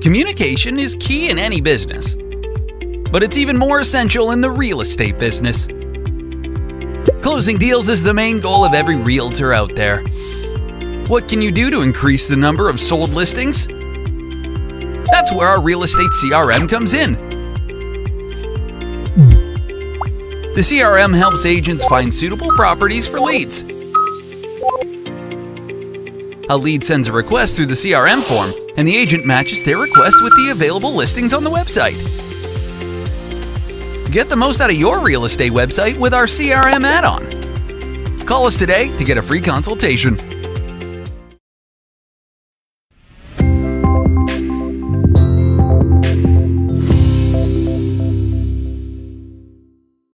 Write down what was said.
Communication is key in any business, but it's even more essential in the real estate business. Closing deals is the main goal of every realtor out there. What can you do to increase the number of sold listings? That's where our Real Estate CRM comes in. The CRM helps agents find suitable properties for leads. A lead sends a request through the CRM form, and the agent matches their request with the available listings on the website. Get the most out of your real estate website with our CRM add-on. Call us today to get a free consultation.